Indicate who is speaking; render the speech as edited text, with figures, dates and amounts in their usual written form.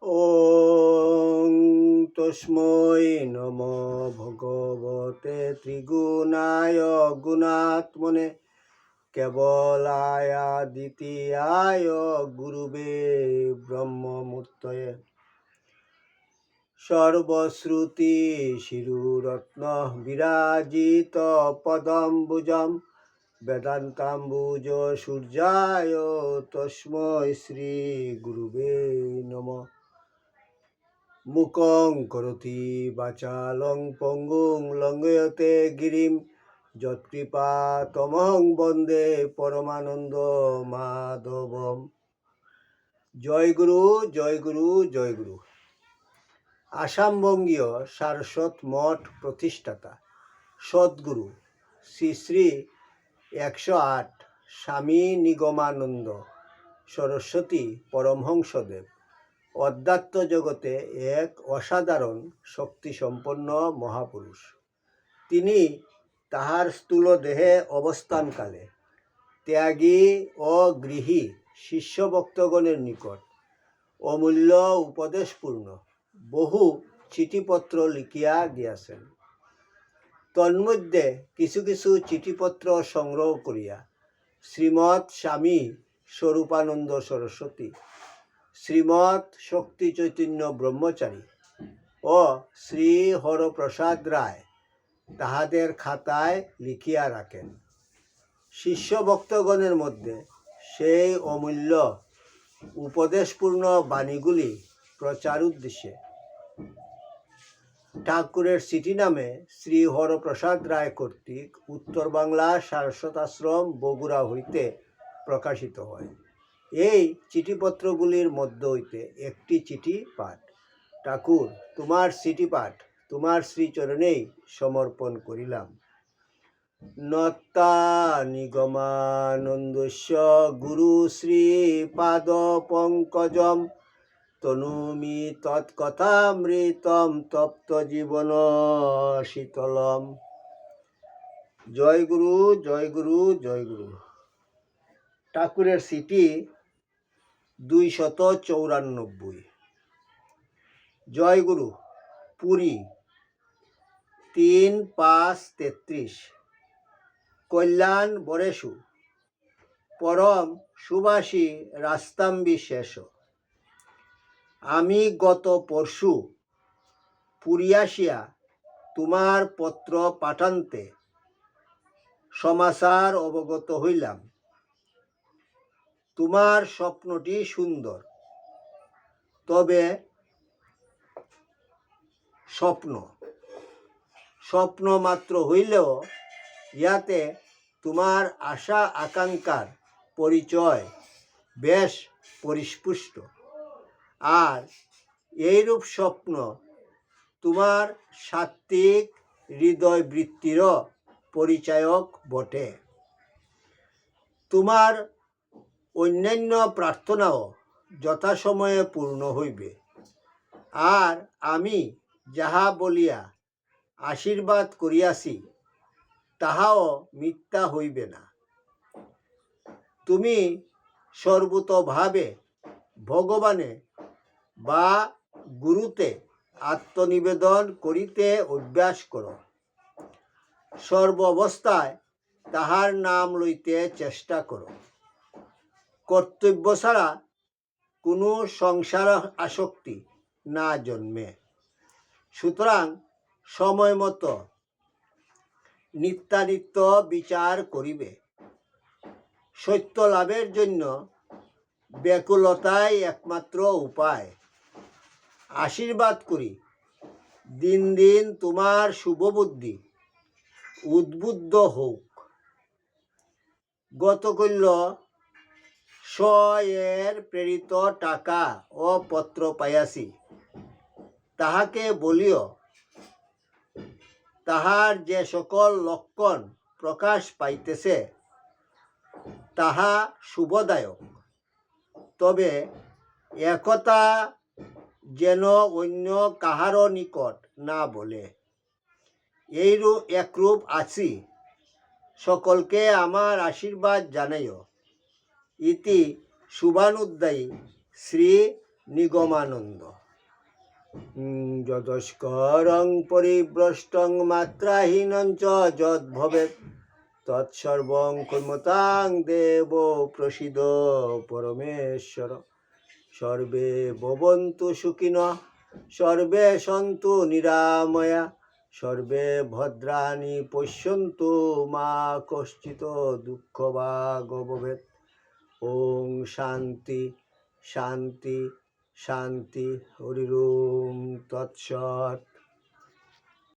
Speaker 1: ওং তস্मै নমঃ ভগবতে ত্রিগুণায় গুণাত্মনে কেবলায় দ্বিতীয়ায় গুরুবে ব্রহ্মমূর্তয়ে সর্বশ্রুতি শিরুরত্ন বিরাজিত পদম্বুজম বেদান্তাম্বুজ সূর্যায় তস্मै শ্রী গুরুবে নমঃ। মুকং করোতি বাচালং পঙ্গুং লঙ্ঘয়তে গিরিম যৎকৃপাতমহং বন্দে পরমানন্দ মাধবম। জয় গুরু, জয় গুরু, জয় গুরু। আসামবঙ্গীয় সারস্বত মঠ প্রতিষ্ঠাতা সদ্গুরু শ্রী শ্রী 108 স্বামী নিগমানন্দ সরস্বতী পরমহংসদেব অধ্যাত্ম জগতে এক অসাধারণ শক্তিসম্পন্ন মহাপুরুষ। তিনি তাহার স্থূল দেহে অবস্থানকালে ত্যাগী ও গৃহী শিষ্যভক্তগণের নিকট অমূল্য উপদেশপূর্ণ বহু চিঠিপত্র লিখিয়া গিয়াছেন। তন্মধ্যে কিছু কিছু চিঠিপত্র সংগ্রহ করিয়া শ্রীমৎ স্বামী স্বরূপানন্দ সরস্বতী, শ্রীমৎ শক্তি চৈতন্য ব্রহ্মচারী ও শ্রী হরপ্রসাদ রায় তাহাদের খাতায় লিখিয়া রাখেন। শিষ্যভক্তগণের মধ্যে সেই অমূল্য উপদেশপূর্ণ বাণীগুলি প্রচার উদ্দেশ্যে ঠাকুরের চিঠি নামে শ্রী হরপ্রসাদ রায় কর্তৃক উত্তর বাংলা সারস্বত আশ্রম বগুড়া হইতে প্রকাশিত হয়। এই চিঠিপত্রগুলির মধ্য হইতে একটি চিঠি পাঠ। ঠাকুর, তোমার চিঠি পাঠ তোমার শ্রীচরণেই সমর্পণ করিলাম। নত্তা নিগমানন্দস্য গুরু শ্রী পাদ পঙ্কজম তনুমি তৎকথামৃতম তপ্ত জীবন শীতলম। জয় গুরু, জয় গুরু, জয় গুরু। ঠাকুরের চিঠি 294। জয় গুরু। পুরী 3-5-33। কল্যাণ বরেশু পরম সুবাসী রাস্তাম্বি শেষ। আমি গত পরশু পুরী আসিয়া তোমার পত্র পাঠান্তে সমাচার অবগত হইলাম। তোমার স্বপ্নটি সুন্দর, তবে স্বপ্ন মাত্র হইলেও ইহাতে তোমার আশা আকাঙ্ক্ষার পরিচয় বেশ পরিস্পুষ্ট। আর এইরূপ স্বপ্ন তোমার সাত্ত্বিক হৃদয় বৃত্তিরও পরিচায়ক বটে। তোমার অন্যান্য প্রার্থনাও যথাসময়ে পূর্ণ হইবে। আর আমি যাহা বলিয়া আশীর্বাদ করিয়াছি তাহাও মিথ্যা হইবে না। তুমি সর্বতোভাবে ভগবানে বা গুরুতে আত্মনিবেদন করিতে অভ্যাস করো। সর্ব অবস্থায় তাহার নাম লইতে চেষ্টা করো। কর্তব্য ছাড়া কোনো সংসার আসক্তি না জন্মে। সুতরাং সময় মতো নিত্যানিত্য বিচার করিবে। সত্য লাভের জন্য ব্যাকুলতাই একমাত্র উপায়। আশীর্বাদ করি, দিন দিন তোমার শুভবুদ্ধি উদ্বুদ্ধ হোক। গতকল্য এর প্রেরিত টাকা ও পত্র পাইয়াছি, তাহাকে বলিও তাহার যে সকল লক্ষণ প্রকাশ পাইতেছে তাহা শুভদায়ক। তবে একথা যেন অন্য কাহারও নিকট না বলে। একরূপ আছি। সকলকে আমার আশীর্বাদ জানাইও। ইতি শুভানুদ্দায়ী শ্রী নিগমানন্দ। যদস্করং পরিভ্রষ্টং মাত্রাহীনং চ যদ্ভবেৎ তৎসর্বং কুর্মতাং দেব প্রসিদ পরমেশ্বর। সর্বে ভবন্তু সুখিনঃ, সর্বে সন্তু নিরাময়া, সর্বে ভদ্রাণি পশ্যন্তু মা কশ্চিৎ দুঃখভাগ ভবেৎ। ওং শান্তি শান্তি শান্তি। হরি ওম তৎসৎ।